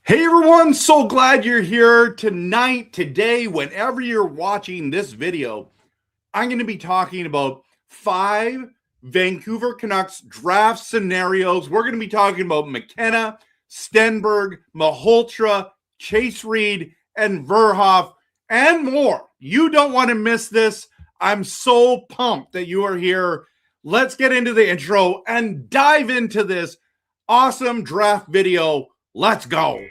Hey everyone, so glad you're here tonight, today, whenever you're watching this video. I'm going to be talking about 5 Vancouver Canucks draft scenarios. We're going to be talking about McKenna, Stenberg, Maholtra, Chase Reid, and Verhoeff, and more. You don't want to miss this. I'm so pumped that you are here. Let's get into the intro and dive into this awesome draft video. Let's go.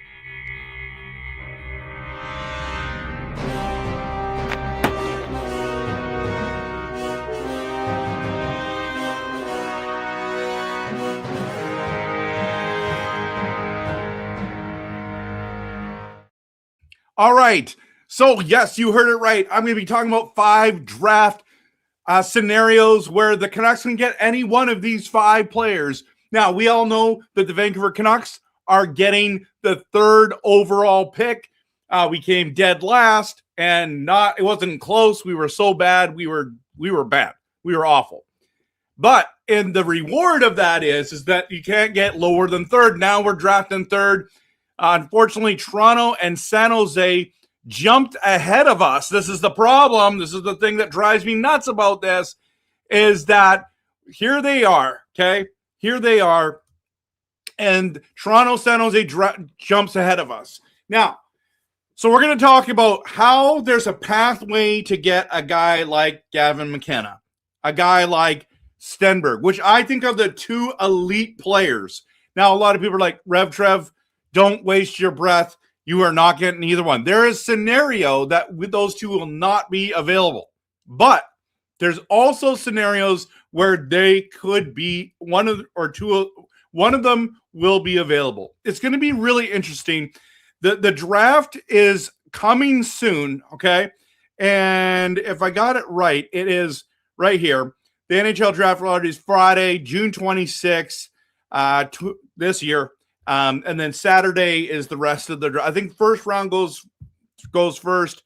All right. So, yes, you heard it right. I'm going to be talking about 5 draft scenarios where the Canucks can get any one of these 5 players. Now, we all know that the Vancouver Canucks are getting the 3rd overall pick. We came dead last, and it wasn't close. We were so bad. We were bad. We were awful. But and the reward of that is that you can't get lower than 3rd. Now we're drafting 3rd. Unfortunately, Toronto and San Jose jumped ahead of us. This is the problem. This is the thing that drives me nuts about this, is that here they are, okay? Here they are, and Toronto, San Jose jumps ahead of us. Now, so we're going to talk about how there's a pathway to get a guy like Gavin McKenna, a guy like Stenberg, which I think are the 2 elite players. Now, a lot of people are like, RevTrev, don't waste your breath. You are not getting either one. There is a scenario that with those 2 will not be available. But there's also scenarios where they could be one of them will be available. It's going to be really interesting. The draft is coming soon, okay? And if I got it right, it is right here. The NHL Draft Lottery is Friday, June 26th this year. And then Saturday is the rest of the draft. I think first round goes first.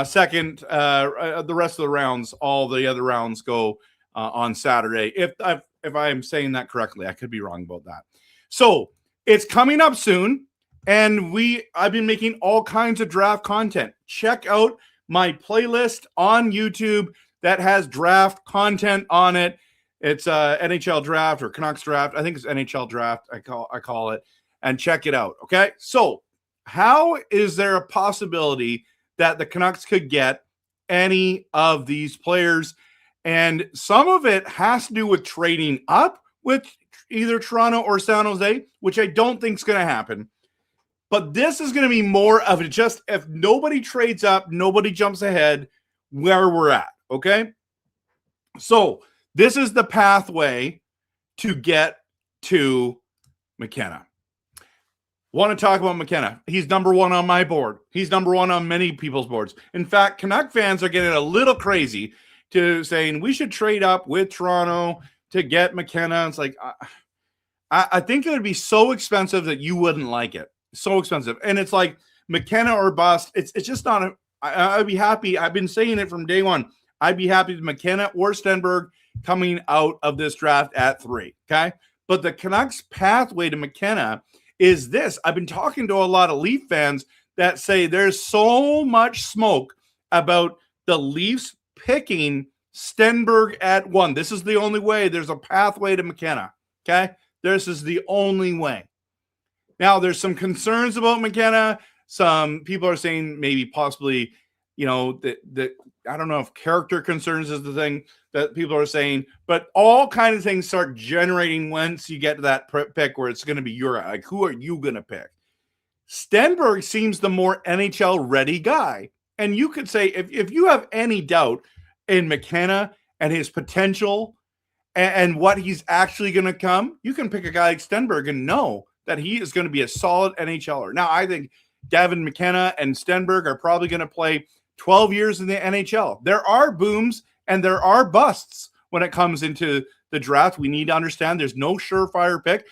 Second, the rest of the rounds, all the other rounds go on Saturday. If I'm saying that correctly, I could be wrong about that. So it's coming up soon, and I've been making all kinds of draft content. Check out my playlist on YouTube that has draft content on it. It's NHL Draft or Canucks Draft. I think it's NHL Draft. I call it, and check it out. Okay. So how is there a possibility that the Canucks could get any of these players? And some of it has to do with trading up with either Toronto or San Jose, which I don't think is going to happen. But this is going to be more of it. Just if nobody trades up, nobody jumps ahead where we're at. Okay. So this is the pathway to get to McKenna. Want to talk about McKenna. He's number 1 on my board. He's number 1 on many people's boards. In fact, Canuck fans are getting a little crazy to saying we should trade up with Toronto to get McKenna. It's like, I think it would be so expensive that you wouldn't like it. So expensive. And it's like McKenna or bust. It's just not I'd be happy. I've been saying it from day one. I'd be happy with McKenna or Stenberg coming out of this draft at 3. Okay. But the Canucks pathway to McKenna is this. I've been talking to a lot of Leaf fans that say there's so much smoke about the Leafs picking Stenberg at 1. This is the only way. There's a pathway to McKenna. Okay. This is the only way. Now, there's some concerns about McKenna. Some people are saying maybe possibly, that I don't know if character concerns is the thing that people are saying, but all kinds of things start generating once you get to that pick where it's going to be like, who are you going to pick? Stenberg seems the more NHL ready guy. And you could say, if you have any doubt in McKenna and his potential and what he's actually going to come, you can pick a guy like Stenberg and know that he is going to be a solid NHLer. Now, I think Gavin McKenna and Stenberg are probably going to play 12 years in the NHL. There are booms and there are busts when it comes into the draft. We need to understand there's no surefire pick.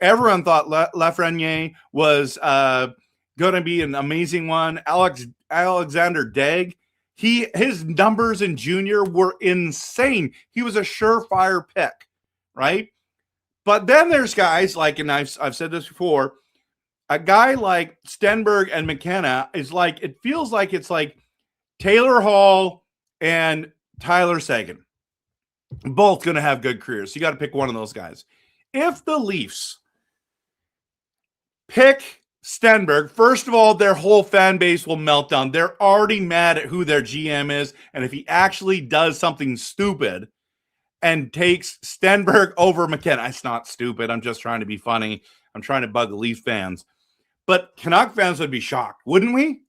Everyone thought Lafreniere was going to be an amazing one. Alexander Dag, his numbers in junior were insane. He was a surefire pick, right? But then there's guys like, and I've said this before, A guy like Stenberg and McKenna is like, it feels like it's like Taylor Hall and Tyler Seguin. Both going to have good careers. You got to pick one of those guys. If the Leafs pick Stenberg, first of all, their whole fan base will melt down. They're already mad at who their GM is. And if he actually does something stupid and takes Stenberg over McKenna, it's not stupid. I'm just trying to be funny. I'm trying to bug the Leaf fans. But Canuck fans would be shocked, wouldn't we?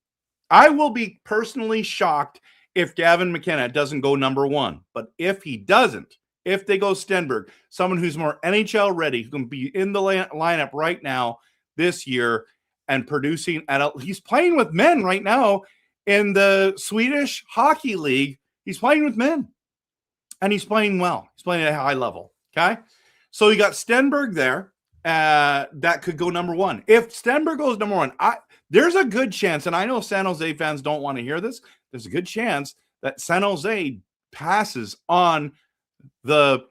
I will be personally shocked if Gavin McKenna doesn't go number one. But if he doesn't, if they go Stenberg, someone who's more NHL ready, who can be in the lineup right now this year and producing he's playing with men right now in the Swedish Hockey League. He's playing with men and he's playing well. He's playing at a high level. Okay. So you got Stenberg there. That could go number one. If Stenberg goes number one, there's a good chance, and I know San Jose fans don't want to hear this, there's a good chance that San Jose passes on the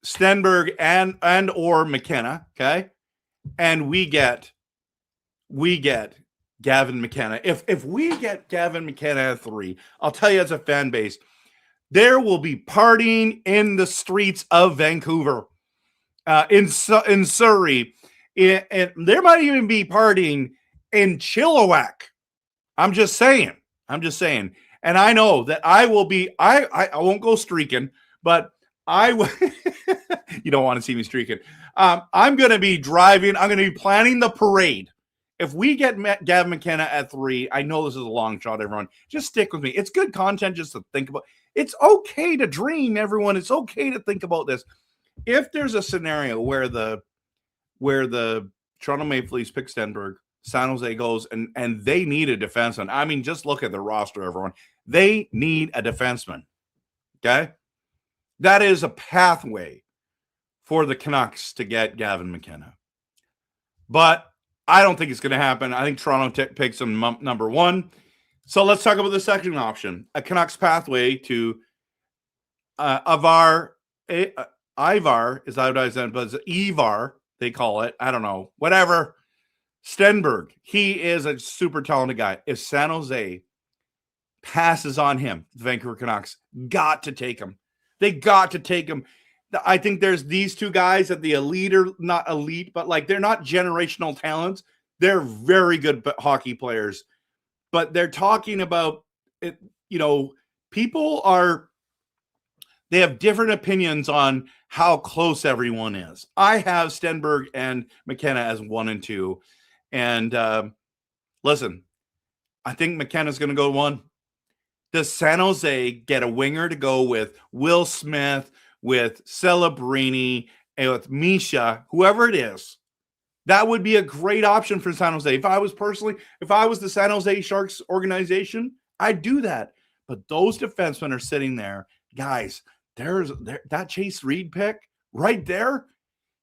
Stenberg and or McKenna, okay? And we get Gavin McKenna. If we get Gavin McKenna at 3, I'll tell you as a fan base, there will be partying in the streets of Vancouver. In Surrey, and there might even be partying in Chilliwack. I'm just saying. And I know that I will be. I won't go streaking, but I will. You don't want to see me streaking. I'm going to be driving. I'm going to be planning the parade. If we get Gavin McKenna at 3, I know this is a long shot, everyone. Just stick with me. It's good content just to think about. It's okay to dream, everyone. It's okay to think about this. If there's a scenario where the Toronto Maple Leafs pick Stenberg, San Jose goes and they need a defenseman. I mean, just look at the roster, everyone. They need a defenseman. Okay? That is a pathway for the Canucks to get Gavin McKenna. But I don't think it's going to happen. I think Toronto picks him number one. So let's talk about the second option. A Canucks pathway to Ivar is how I said, but it's Ivar, they call it. I don't know. Whatever. Stenberg. He is a super talented guy. If San Jose passes on him, the Vancouver Canucks got to take him. They got to take him. I think there's these two guys that the elite are not elite, but like they're not generational talents. They're very good hockey players. But they're talking about it, people they have different opinions on how close everyone is. I have Stenberg and McKenna as 1 and 2. And listen, I think McKenna's going to go 1. Does San Jose get a winger to go with Will Smith, with Celebrini, and with Misha, whoever it is? That would be a great option for San Jose. If I was the San Jose Sharks organization, I'd do that. But those defensemen are sitting there. Guys, there's that Chase Reid pick right there.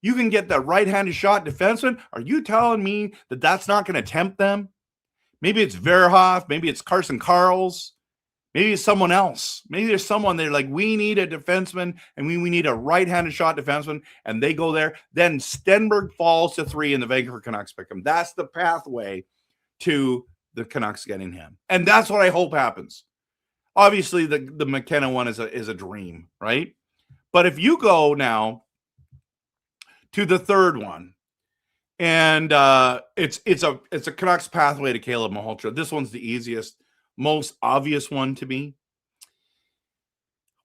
You can get the right-handed shot defenseman. Are you telling me that that's not going to tempt them? Maybe it's Verhoeff. Maybe it's Carson Karls. Maybe it's someone else. Maybe there's someone there like, we need a defenseman and we need a right-handed shot defenseman, and they go there. Then Stenberg falls to 3 and the Vancouver Canucks pick him. That's the pathway to the Canucks getting him. And that's what I hope happens. Obviously, the McKenna one is a dream, right? But if you go now to the third one, and it's a Canucks pathway to Caleb Maholtra. This one's the easiest, most obvious one to me.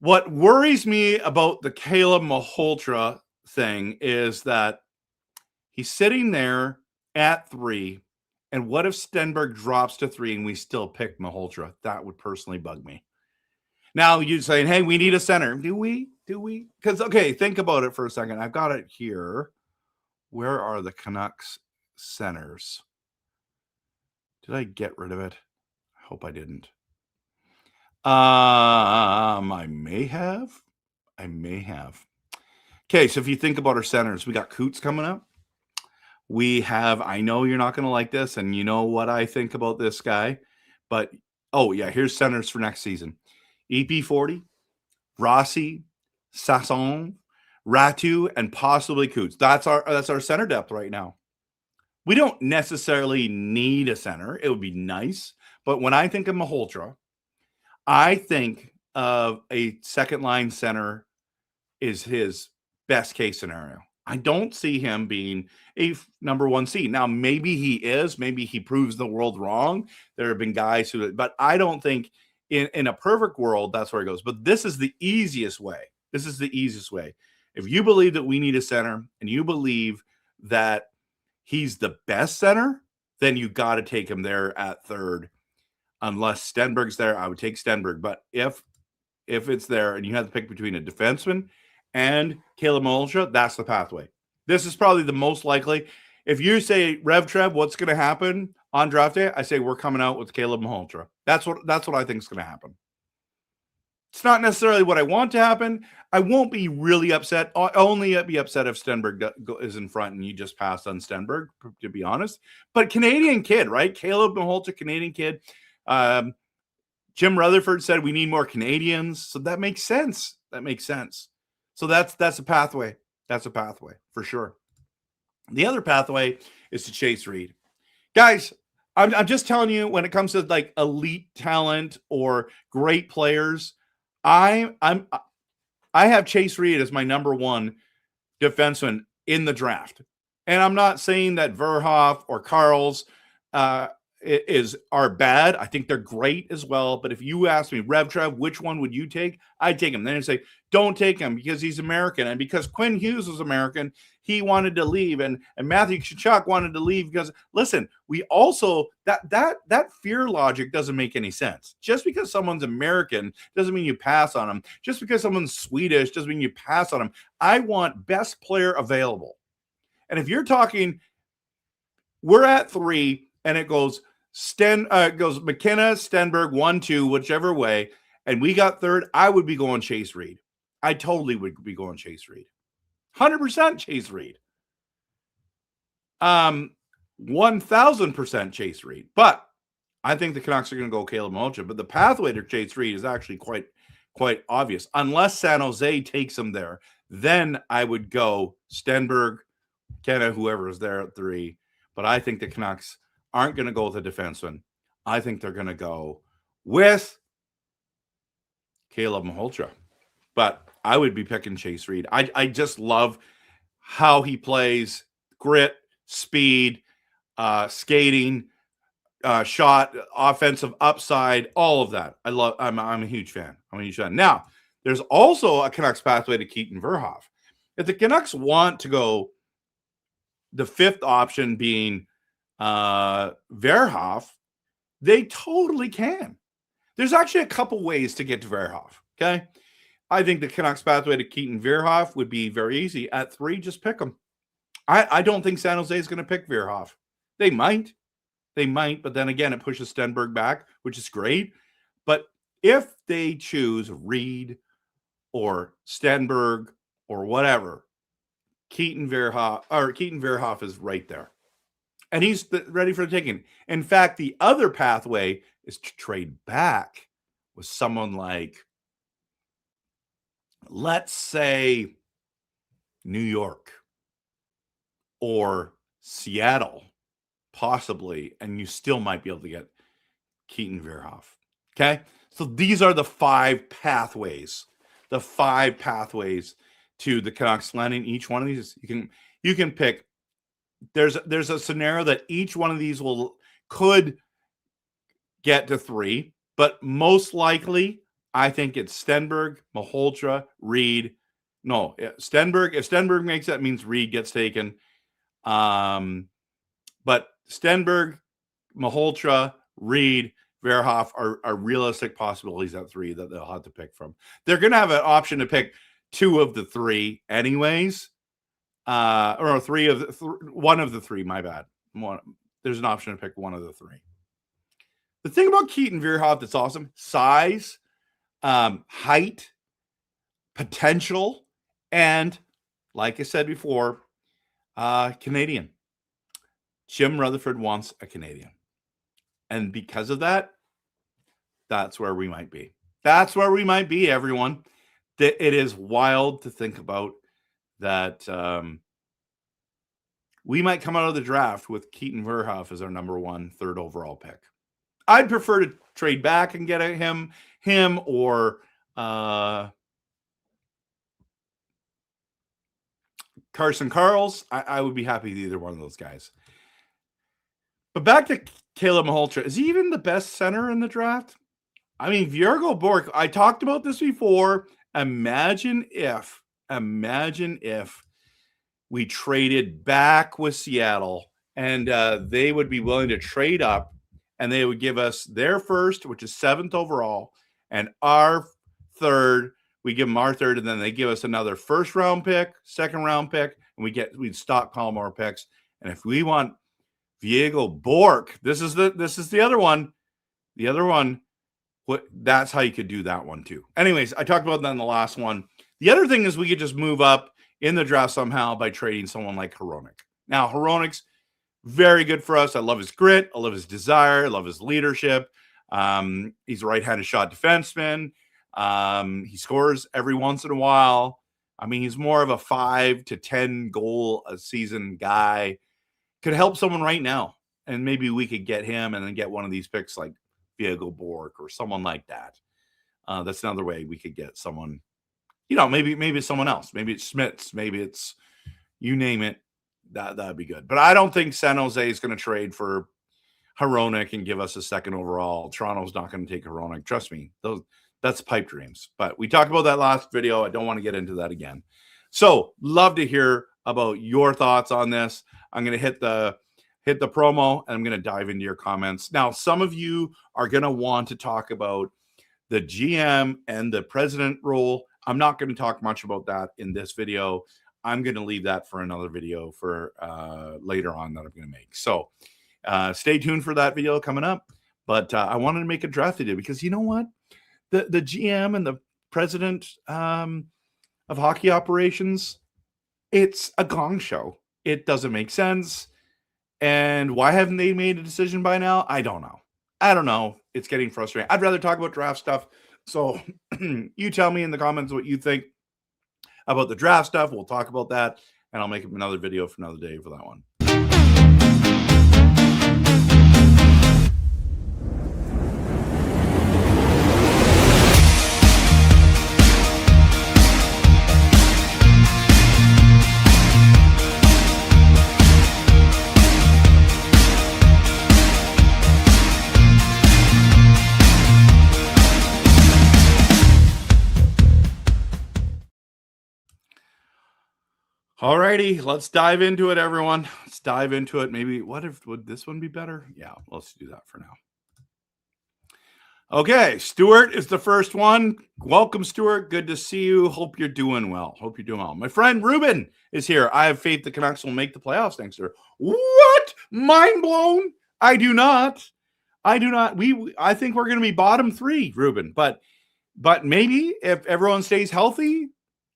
What worries me about the Caleb Maholtra thing is that he's sitting there at 3, and what if Stenberg drops to 3 and we still pick Maholtra? That would personally bug me. Now you're saying, hey, we need a center. Do we? Because, okay, think about it for a second. I've got it here. Where are the Canucks centers? Did I get rid of it? I hope I didn't. I may have. Okay, so if you think about our centers, we got Coots coming up. We have, I know you're not going to like this, and you know what I think about this guy, but, oh, yeah, here's centers for next season. EP40, Rossi, Sasson, Ratu, and possibly Coots. That's our center depth right now. We don't necessarily need a center. It would be nice. But when I think of Maholtra, I think of a second line center is his best case scenario. I don't see him being a number one seed. Now, maybe he is. Maybe he proves the world wrong. There have been guys who, but I don't think in a perfect world, that's where it goes. But this is the easiest way. This is the easiest way. If you believe that we need a center and you believe that he's the best center, then you got to take him there at third. Unless Stenberg's there, I would take Stenberg. But if it's there and you have to pick between a defenseman and Caleb Maholtra, that's the pathway. This is probably the most likely. If you say, RevTrev, what's going to happen on draft day? I say we're coming out with Caleb Maholtra. That's what I think is going to happen. It's not necessarily what I want to happen. I won't be really upset. I'll only be upset if Stenberg is in front and you just passed on Stenberg, to be honest. But Canadian kid, right? Caleb Maholtra, Canadian kid. Jim Rutherford said we need more Canadians. So that makes sense. So that's a pathway. That's a pathway for sure. The other pathway is to chase Reid. Guys, I'm just telling you, when it comes to like elite talent or great players, I have Chase Reid as my number one defenseman in the draft. And I'm not saying that Verhoeff or Karls are bad. I think they're great as well. But if you ask me, RevTrev, which one would you take? I'd take him. Then I'd say, don't take him because he's American. And because Quinn Hughes was American, he wanted to leave. And Matthew Tkachuk wanted to leave because, listen, we also, that fear logic doesn't make any sense. Just because someone's American doesn't mean you pass on them. Just because someone's Swedish doesn't mean you pass on them. I want best player available. And if you're talking, we're at 3 and it goes, goes McKenna, Stenberg, 1, 2, whichever way, and we got third, I would be going Chase Reid. I totally would be going Chase Reid. 100% Chase Reid. 1,000% Chase Reid. But I think the Canucks are going to go Caleb Maholtra. But the pathway to Chase Reid is actually quite obvious. Unless San Jose takes him there, then I would go Stenberg, McKenna, whoever is there at 3. But I think the Canucks aren't going to go with a defenseman. I think they're going to go with Caleb Maholtra. But I would be picking Chase Reid. I just love how he plays. Grit, speed, skating, shot, offensive upside, all of that. I'm a huge fan. Now, there's also a Canucks pathway to Keaton Verhoeff. If the Canucks want to go, the 5th option being Verhoeff, they totally can. There's actually a couple ways to get to Verhoeff, okay? I think the Canucks pathway to Keaton Verhoeff would be very easy. At 3, just pick them. I don't think San Jose is going to pick Verhoeff. They might, but then again, it pushes Stenberg back, which is great. But if they choose Reid or Stenberg or whatever, Keaton Verhoeff is right there. And he's ready for the taking. In fact, the other pathway is to trade back with someone like, let's say, New York or Seattle, possibly, and you still might be able to get Keaton Verhoeff. Okay? So these are the 5 pathways. The 5 pathways to the Canucks landing each one of these. You can pick. There's a scenario that each one of these could get to 3, but most likely, I think it's Stenberg, Maholtra, Reid. No, Stenberg. If Stenberg makes that, means Reid gets taken. But Stenberg, Maholtra, Reid, Verhoeff are realistic possibilities at 3 that they'll have to pick from. They're going to have an option to pick 2 of the 3 anyways. Or 3 of the 1 of the 3, my bad. There's an option to pick 1 of the 3. The thing about Keaton Verhoeff that's awesome, size, height, potential, and like I said before, Canadian. Jim Rutherford wants a Canadian. And because of that, that's where we might be. That's where we might be, everyone. It is wild to think about that we might come out of the draft with Keaton Verhoeff as our number 1 third overall pick. I'd prefer to trade back and get him or Carson Karls. I would be happy with either one of those guys. But back to Caleb Maholtra. Is he even the best center in the draft? I mean, Viergo Bork, I talked about this before. Imagine if we traded back with Seattle and they would be willing to trade up and they would give us their first, which is 7th overall, and our third. We give them our third, and then they give us another first round pick, second round pick, and we'd stockpile more picks. And if we want Viergo Bork, this is the other one. The other one, that's how you could do that one too. Anyways, I talked about that in the last one. The other thing is we could just move up in the draft somehow by trading someone like Hronek. Now, Hronek's very good for us. I love his grit. I love his desire. I love his leadership. He's a right-handed shot defenseman. He scores every once in a while. I mean, he's more of a 5 to 10 goal a season guy. Could help someone right now. And maybe we could get him and then get one of these picks like Viergo Bork or someone like that. That's another way we could get someone, maybe it's someone else. Maybe it's Schmitz. Maybe it's, you name it. That'd be good. But I don't think San Jose is going to trade for Hronek and give us a 2nd overall. Toronto's not going to take Hronek. Trust me. That's pipe dreams. But we talked about that last video. I don't want to get into that again. So love to hear about your thoughts on this. I'm going to hit the promo and I'm going to dive into your comments. Now, some of you are going to want to talk about the GM and the president role. I'm not going to talk much about that in this video. I'm going to leave that for another video for later on that I'm going to make. So stay tuned for that video coming up. But I wanted to make a draft video because you know what? The GM and the president of hockey operations, it's a gong show. It doesn't make sense. And why haven't they made a decision by now? I don't know. It's getting frustrating. I'd rather talk about draft stuff. So you tell me in the comments what you think about the draft stuff. We'll talk about that. And I'll make another video for another day for that one. All righty, let's dive into it, everyone. Let's dive into it. Maybe would this one be better? Yeah, let's do that for now. Okay, Stuart is the first one. Welcome, Stuart. Good to see you. Hope you're doing well. My friend Ruben is here. I have faith the Canucks will make the playoffs next year. What? Mind blown? I do not. I think we're going to be bottom 3, Ruben. But maybe if everyone stays healthy,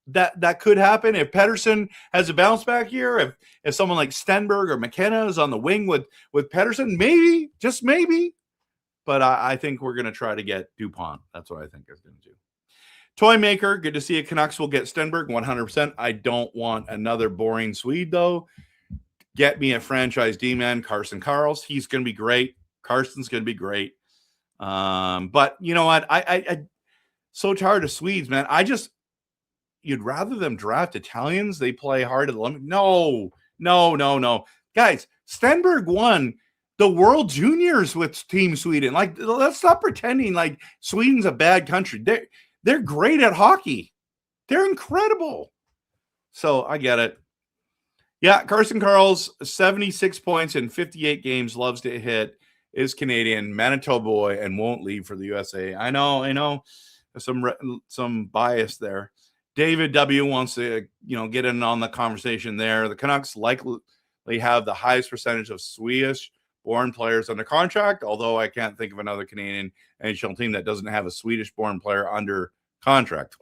that could happen. If Pettersson has a bounce back year, if someone like Stenberg or McKenna is on the wing with Pettersson, maybe, just maybe. But I think we're going to try to get DuPont. That's what I think is going to do. Toy Maker, good to see you. Canucks will get Stenberg 100%. I don't want another boring Swede, though. Get me a franchise D-man, Carson Karls. He's going to be great. Carson's going to be great. But you know what? I so tired of Swedes, man. You'd rather them draft Italians? They play hard at the limit. No. Guys, Stenberg won the World Juniors with Team Sweden. Like, let's stop pretending like Sweden's a bad country. They're great at hockey. They're incredible. So I get it. Yeah, Carson Karls, 76 points in 58 games, loves to hit, is Canadian, Manitoba boy, and won't leave for the USA. I know. Some bias there. David W. wants to, get in on the conversation there. The Canucks likely have the highest percentage of Swedish-born players under contract, although I can't think of another Canadian NHL team that doesn't have a Swedish-born player under contract.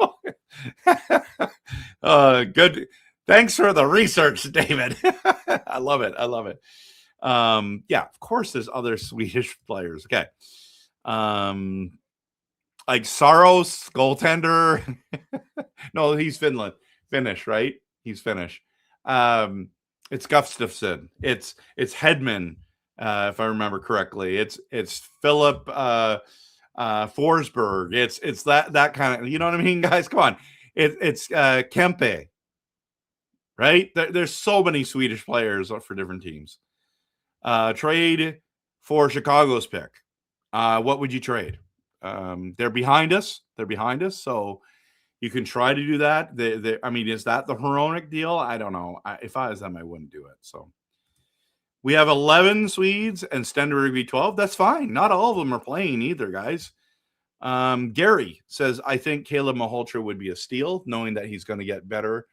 Good. Thanks for the research, David. I love it. Yeah, of course there's other Swedish players. Okay. Like Saros, goaltender. No, he's Finnish, right? He's Finnish. Is It's Gustafsson. It's Hedman, if I remember correctly. It's Philip Forsberg. It's that kind of, you know what I mean, guys? Come on. It's Kempe, right? There's so many Swedish players for different teams. Trade for Chicago's pick. What would you trade? They're behind us. So you can try to do that. I mean, is that the Hronek deal? I don't know. If I was them, I wouldn't do it. So we have 11 Swedes and Stenberg be 12. That's fine. Not all of them are playing either, guys. Gary says, I think Caleb Maholtra would be a steal, knowing that he's going to get better.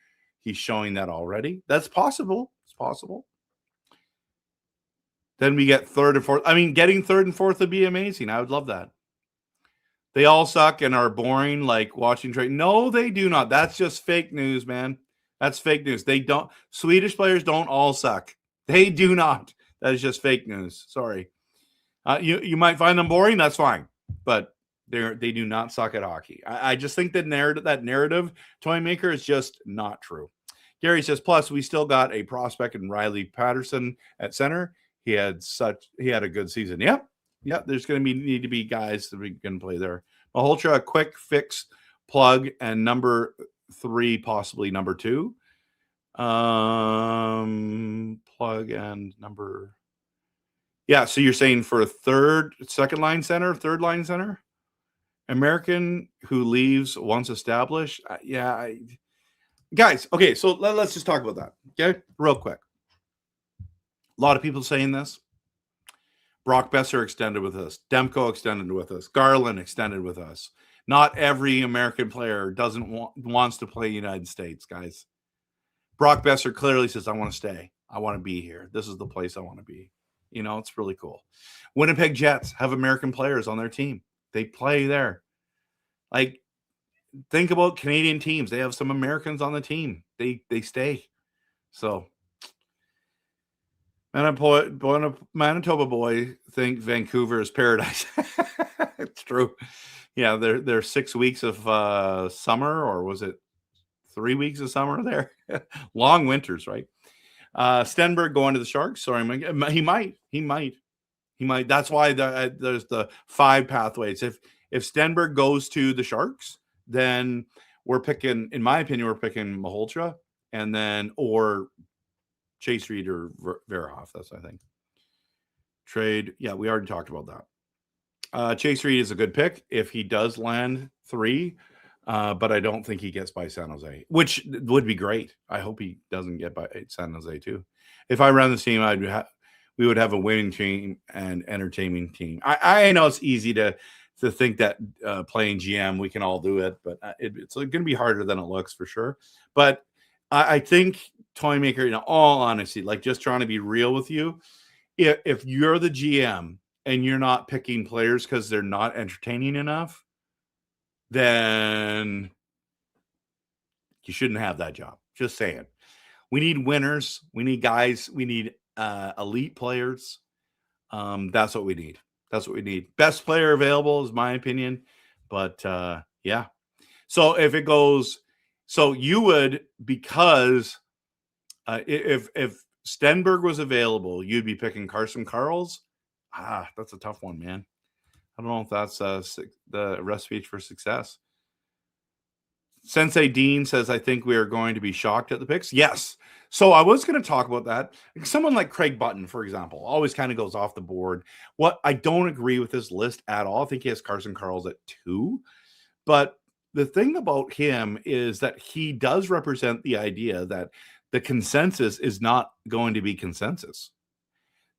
He's showing that already. That's possible. It's possible. Then we get third and fourth. I mean, getting third and fourth would be amazing. I would love that. They all suck and are boring, like watching trade. No, they do not. That's just fake news, man. That's fake news. They don't. Swedish players don't all suck. They do not. That is just fake news. Sorry. You might find them boring. That's fine, but they do not suck at hockey. I just think that narrative, Toymaker, is just not true. Gary says, plus we still got a prospect in Riley Patterson at center. He had a good season. Yep. Yeah, there's going to need to be guys that we can play there. Maholtra, a quick fix, plug, and number 3, possibly number 2. Plug and number. Yeah, so you're saying for a third line center, American who leaves once established. Guys. Okay, so let's just talk about that. Okay, real quick. A lot of people saying this. Brock Besser extended with us. Demko extended with us. Garland extended with us. Not every American player wants to play United States, guys. Brock Besser clearly says, I want to stay. I want to be here. This is the place I want to be. You know, it's really cool. Winnipeg Jets have American players on their team. They play there. Like, think about Canadian teams. They have some Americans on the team. They stay. So Manitoba boy think Vancouver is paradise. It's true. Yeah, they're 6 weeks of summer, or was it 3 weeks of summer there? Long winters, right? Stenberg going to the Sharks. Sorry, he might. That's why there's the 5 pathways. If Stenberg goes to the Sharks, then we're picking, in my opinion, Maholtra, and then or Chase Reid or Verhoeff. That's, I think. Trade. Yeah, we already talked about that. Chase Reid is a good pick if he does land 3, but I don't think he gets by San Jose, which would be great. I hope he doesn't get by San Jose too. If I ran the team, we would have a winning team and entertaining team. I know it's easy to think that playing GM, we can all do it, but it's going to be harder than it looks for sure. But I think Toymaker, in all honesty, like just trying to be real with you, if you're the GM and you're not picking players because they're not entertaining enough, then you shouldn't have that job. Just saying. We need winners. We need guys. We need elite players. That's what we need. Best player available is my opinion. But yeah. So if it goes, so you would, because if Stenberg was available, you'd be picking Carson Karls. That's a tough one, man. I don't know if that's the recipe for success. Sensei Dean says, I think we are going to be shocked at the picks. Yes. So I was going to talk about that. Someone like Craig Button, for example, always kind of goes off the board. What I don't agree with this list at all. I think he has Carson Karls at 2. But the thing about him is that he does represent the idea that the consensus is not going to be consensus.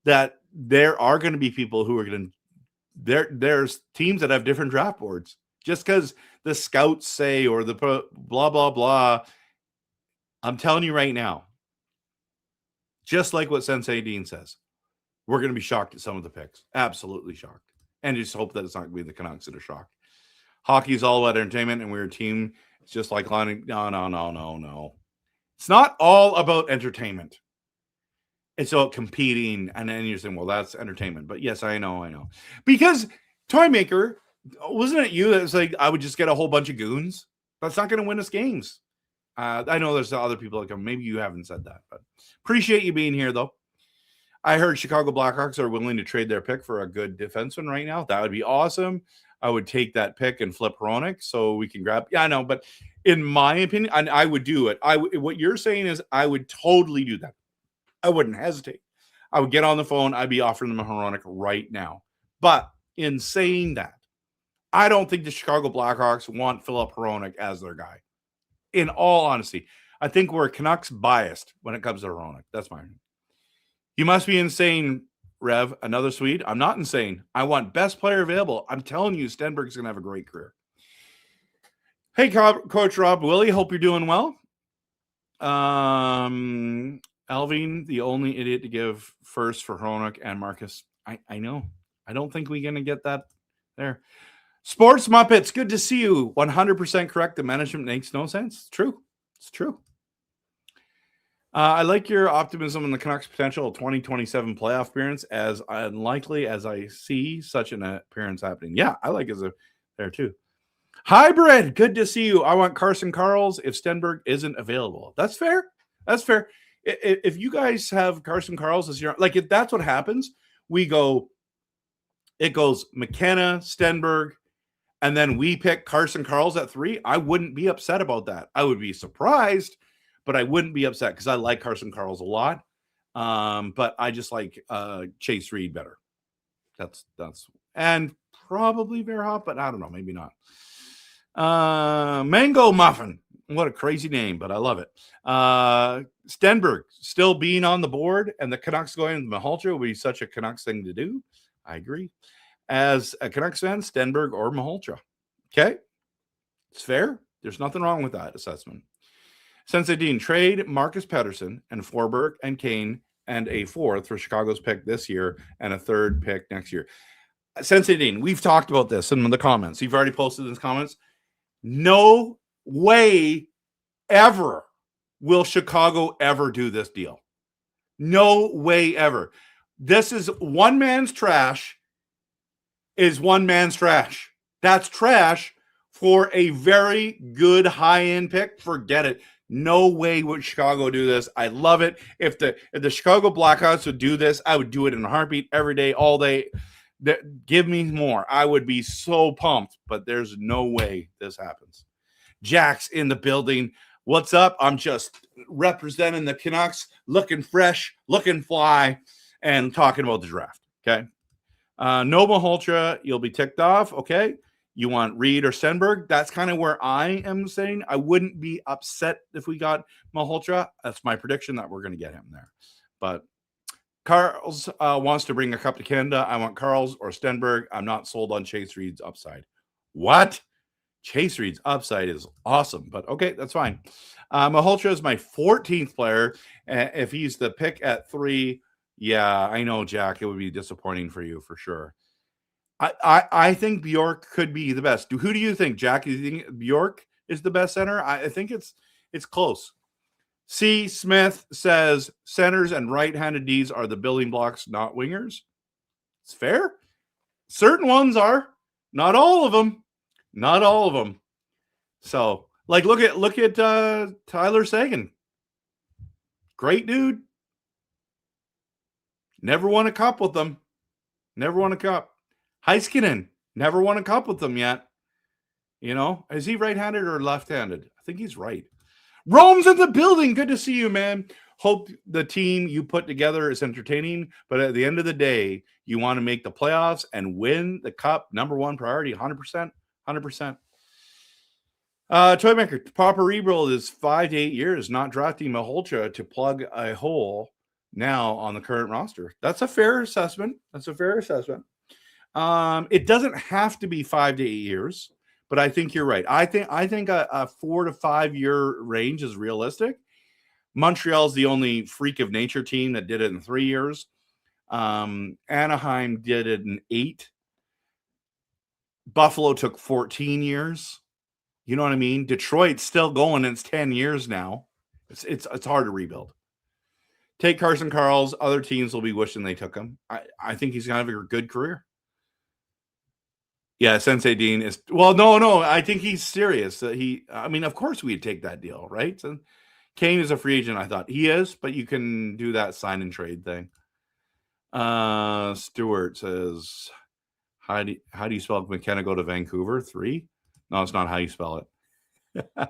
That there are going to be people who are going to, there's teams that have different draft boards. Just because the scouts say, or the blah, blah, blah, I'm telling you right now, just like what Sensei Dean says, we're going to be shocked at some of the picks. Absolutely shocked. And just hope that it's not going to be the Canucks that are shocked. Hockey is all about entertainment, and we're a team. It's just like lining. No. It's not all about entertainment. It's about competing, and then you're saying, well, that's entertainment. But yes, I know. Because Toymaker, wasn't it you that was like, I would just get a whole bunch of goons? That's not going to win us games. I know there's other people that come. Maybe you haven't said that, but appreciate you being here, though. I heard Chicago Blackhawks are willing to trade their pick for a good defenseman right now. That would be awesome. I would take that pick and flip Hronek so we can grab. Yeah, I know, but in my opinion, I would do it. What you're saying is I would totally do that. I wouldn't hesitate. I would get on the phone. I'd be offering them a Hronek right now. But in saying that, I don't think the Chicago Blackhawks want Philip Hronek as their guy. In all honesty, I think we're Canucks biased when it comes to Hronek. That's my opinion. You must be insane, Rev. Another Swede. I'm not insane. I want best player available. I'm telling you, Stenberg's going to have a great career. Hey, Coach Rob Willie. Hope you're doing well. Alvin, the only idiot to give first for Hronek and Marcus. I know. I don't think we're going to get that there. Sports Muppets, good to see you. 100% correct. The management makes no sense. It's true. It's true. I like your optimism on the Canucks' potential 2027 playoff appearance, as unlikely as I see such an appearance happening. Yeah, I like it there too. Hybrid, good to see you. I want Carson Karls if Stenberg isn't available. That's fair. That's fair. If you guys have Carson Karls as your, like, if that's what happens, it goes McKenna, Stenberg, and then we pick Carson Karls at 3. I wouldn't be upset about that. I would be surprised, but I wouldn't be upset because I like Carson Karls a lot. But I just like Chase Reid better. That's and probably Verhoeff, but I don't know, maybe not. Mango Muffin. What a crazy name, but I love it. Stenberg still being on the board, and the Canucks going to Maholtra would be such a Canucks thing to do. I agree. As a Canucks fan, Stenberg or Maholtra. Okay. It's fair. There's nothing wrong with that assessment. Sensei Dean, trade Marcus Pettersson and Forsberg and Kane and a 4th for Chicago's pick this year and a 3rd pick next year. Sensei Dean, we've talked about this in the comments. You've already posted in the comments. No way ever will Chicago ever do this deal. No way ever. This is one man's trash is one man's trash. That's trash for a very good high-end pick. Forget it. No way would Chicago do this. I love it. If the Chicago Blackhawks would do this, I would do it in a heartbeat every day, all day. Give me more. I would be so pumped, but there's no way this happens. Jack's in the building. What's up? I'm just representing the Canucks, looking fresh, looking fly, and talking about the draft. Okay. No Maholtra, you'll be ticked off. Okay. You want Reid or Stenberg? That's kind of where I am saying I wouldn't be upset if we got Maholtra. That's my prediction that we're going to get him there. But Karls wants to bring a cup to Canada. I want Karls or Stenberg. I'm not sold on Chase Reid's upside. What? Chase Reid's upside is awesome, but okay, that's fine. Maholtra is my 14th player. If he's the pick at 3, yeah, I know, Jack, it would be disappointing for you for sure. I think Bjork could be the best. Who do you think, Jack? Do you think Bjork is the best center? I think it's close. C. Smith says centers and right-handed Ds are the building blocks, not wingers. It's fair. Certain ones are. Not all of them. Not all of them. So, like, look at Tyler Seguin. Great dude. Never won a cup with them. Never won a cup. Heiskanen, never won a cup with them yet. You know, is he right-handed or left-handed? I think he's right. Rome's in the building. Good to see you, man. Hope the team you put together is entertaining, but at the end of the day, you want to make the playoffs and win the cup. Number one priority, 100%. 100%. Toymaker, proper rebuild is 5 to 8 years, not drafting Maholtra to plug a hole now on the current roster. That's a fair assessment. It doesn't have to be 5 to 8 years, but I think you're right. I think a 4 to 5 year range is realistic. Montreal's the only freak of nature team that did it in 3 years. Anaheim did it in 8. Buffalo took 14 years. You know what I mean? Detroit's still going. It's 10 years now. It's hard to rebuild. Take Carson Karls. Other teams will be wishing they took him. I think he's going to have a good career. Yeah, Sensei Dean is no. I think he's serious. I mean, of course we'd take that deal, right? So Kane is a free agent. I thought he is, but you can do that sign and trade thing. Stewart says, how do you spell McKenna go to Vancouver? 3? No, it's not how you spell it.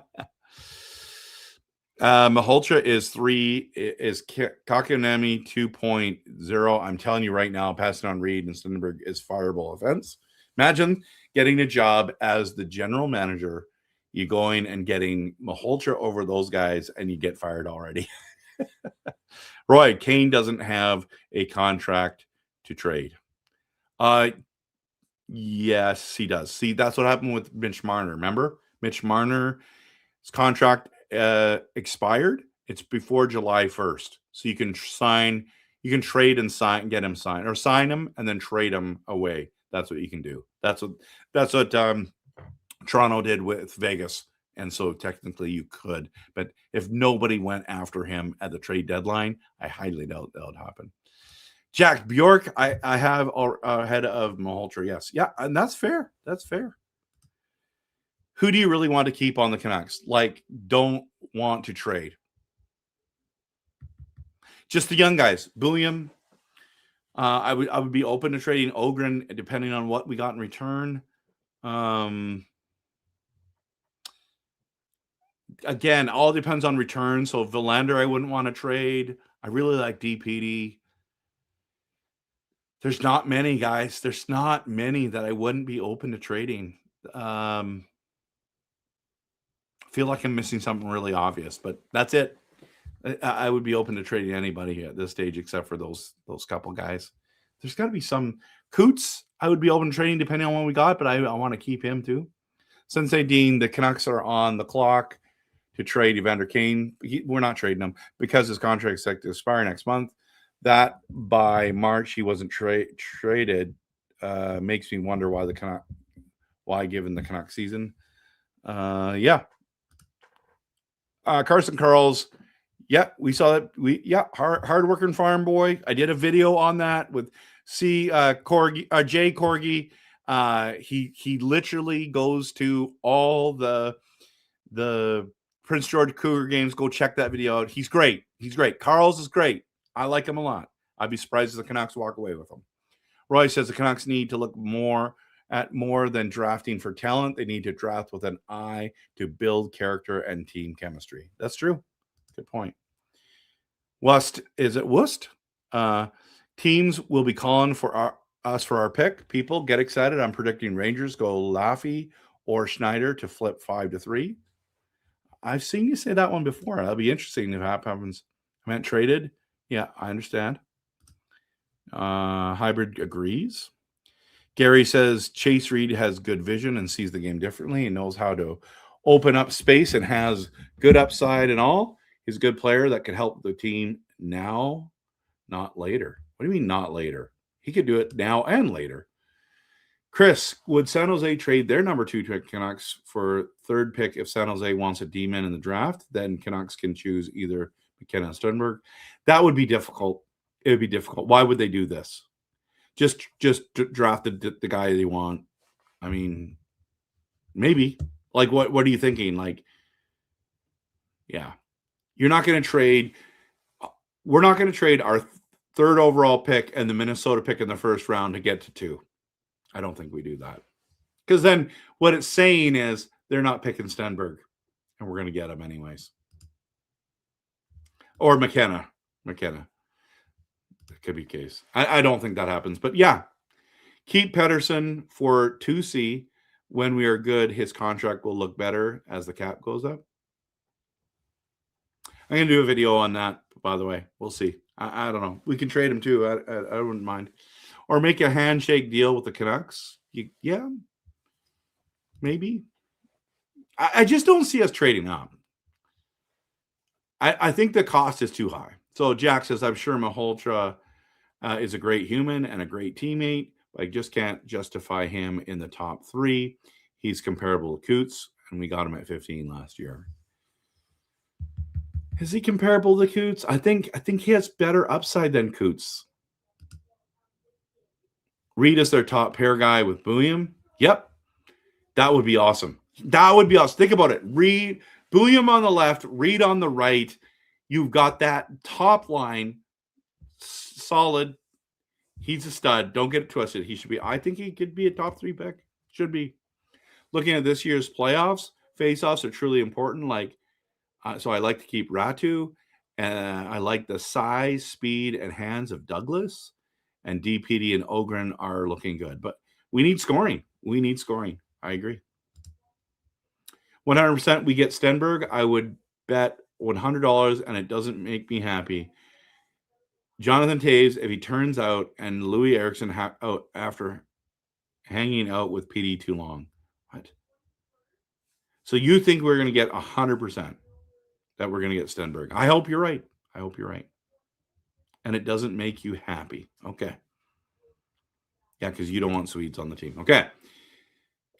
Maholtra is 3. Is Kakanemi 2.0? I'm telling you right now, passing on Reid and Stenberg is fireable offense. Imagine getting a job as the general manager, you going and getting Maholtra over those guys, and you get fired already. Roy, Kane doesn't have a contract to trade. Yes, he does. See, that's what happened with Mitch Marner. Remember? Mitch Marner's contract expired. It's before July 1st. So you can trade and sign, get him signed, or sign him and then trade him away. That's what you can do. That's what Toronto did with Vegas. And so technically you could. But if nobody went after him at the trade deadline, I highly doubt that would happen. Jack Bjork, I have ahead of Maholtra. Yes. Yeah, and that's fair. That's fair. Who do you really want to keep on the Canucks? Like, don't want to trade. Just the young guys. Bullion. I would be open to trading Ogren depending on what we got in return. Again, all depends on return. So Verlander, I wouldn't want to trade. I really like DPD. There's not many, guys. There's not many that I wouldn't be open to trading. Feel like I'm missing something really obvious, but that's it. I would be open to trading anybody at this stage except for those couple guys. There's got to be some. Coots, I would be open to trading depending on what we got, but I want to keep him too. Sensei Dean, the Canucks are on the clock to trade Evander Kane. We're not trading him because his contract is set to expire next month. That by March he wasn't traded makes me wonder why given the Canucks season. Carson Carls. Yeah, we saw that. Hard-working farm boy. I did a video on that with Jay Corgi. He literally goes to all the Prince George Cougar games. Go check that video out. He's great. Carls is great. I like him a lot. I'd be surprised if the Canucks walk away with him. Roy says the Canucks need to look more than drafting for talent. They need to draft with an eye to build character and team chemistry. That's true. Good point. Wust, is it Wust? Teams will be calling for us for our pick. People get excited. I'm predicting Rangers go Laffy or Schneider to flip 5-3. I've seen you say that one before. That'll be interesting if that happens. I meant traded. Yeah, I understand. Hybrid agrees. Gary says Chase Reid has good vision and sees the game differently and knows how to open up space and has good upside and all. He's a good player that could help the team now, not later. What do you mean not later? He could do it now and later. Chris, would San Jose trade their number 2 to Canucks for third pick if San Jose wants a D-man in the draft? Then Canucks can choose either McKenna or Stenberg. That would be difficult. It would be difficult. Why would they do this? Just draft the guy they want. I mean, maybe. Like, what are you thinking? Like, yeah. You're not going to trade. We're not going to trade our third overall pick and the Minnesota pick in the first round to get to 2. I don't think we do that. Because then what it's saying is they're not picking Stenberg, and we're going to get him anyways. Or McKenna. That could be the case. I don't think that happens. But yeah, keep Pettersson for 2C. When we are good, his contract will look better as the cap goes up. I'm going to do a video on that, by the way. We'll see. I don't know. We can trade him too. I wouldn't mind. Or make a handshake deal with the Canucks. Yeah, maybe. I just don't see us trading up. I think the cost is too high. So Jack says, I'm sure Maholtra is a great human and a great teammate, but I just can't justify him in the top 3. He's comparable to Coots, and we got him at 15 last year. Is he comparable to Coots? I think he has better upside than Coots. Reid is their top pair guy with Bullion. Yep. That would be awesome. That would be awesome. Think about it. Reid, William on the left, Reid on the right. You've got that top line solid. He's a stud. Don't get it twisted. He should be. I think he could be a top 3 pick. Should be. Looking at this year's playoffs, face-offs are truly important. So I like to keep Ratu, and I like the size, speed, and hands of Douglas, and DPD and Ogren are looking good. But we need scoring. I agree. 100% we get Stenberg. I would bet $100, and it doesn't make me happy. Jonathan Toews, if he turns out, and Louis Eriksson out after hanging out with PD too long. What? So you think we're going to get 100% that we're going to get Stenberg? I hope you're right. And it doesn't make you happy. Okay. Yeah, because you don't want Swedes on the team. Okay.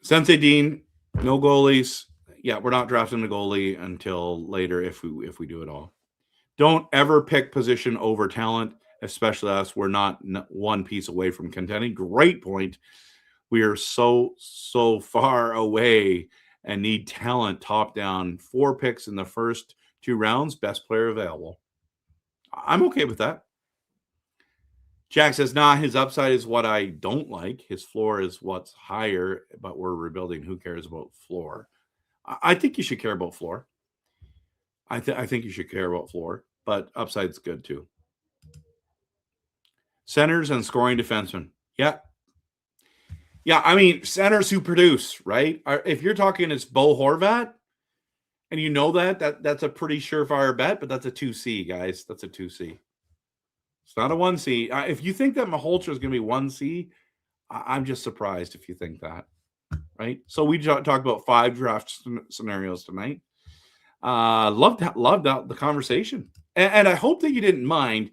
Sensei Dean, no goalies. Yeah, we're not drafting a goalie until later if we do it all. Don't ever pick position over talent, especially us. We're not one piece away from contending. Great point. We are so far away and need talent top down. 4 picks in the first 2 rounds, best player available. I'm okay with that. Jack says, nah, his upside is what I don't like. His floor is what's higher, but we're rebuilding. Who cares about floor? I think you should care about floor. I think you should care about floor, but upside's good too. Centers and scoring defensemen. Yeah. I mean, centers who produce, right? If you're talking it's Bo Horvat, and you know that's a pretty surefire bet, but that's a 2C, guys. That's a 2C. It's not a 1C. If you think that Maholtra is going to be 1C, I'm just surprised if you think that, right? So we talked about 5 draft scenarios tonight. Loved the conversation, and I hope that you didn't mind.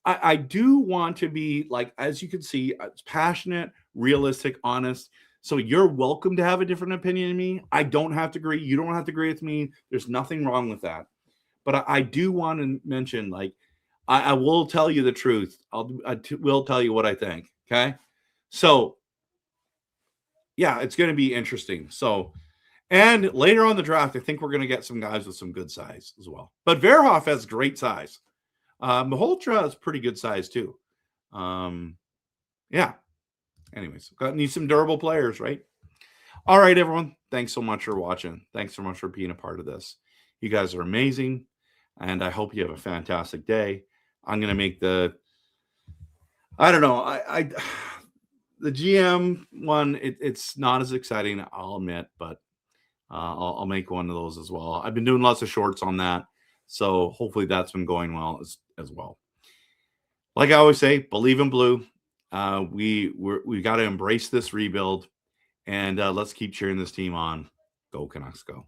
I do want to be, like, as you can see, passionate, realistic, honest. So you're welcome to have a different opinion than me. I don't have to agree. You don't have to agree with me. There's nothing wrong with that. But I do want to mention, like, I will tell you the truth. I will tell you what I think. Okay. So yeah, it's going to be interesting. So, and later on the draft, I think we're going to get some guys with some good size as well. But Verhoeff has great size. Maholtra is pretty good size too. Yeah. Anyways, need some durable players, right? All right, everyone. Thanks so much for watching. Thanks so much for being a part of this. You guys are amazing, and I hope you have a fantastic day. I'm going to make the GM one. It's not as exciting, I'll admit, but I'll make one of those as well. I've been doing lots of shorts on that, so hopefully that's been going well as well. Like I always say, believe in blue. We got to embrace this rebuild, and let's keep cheering this team on. Go Canucks, go!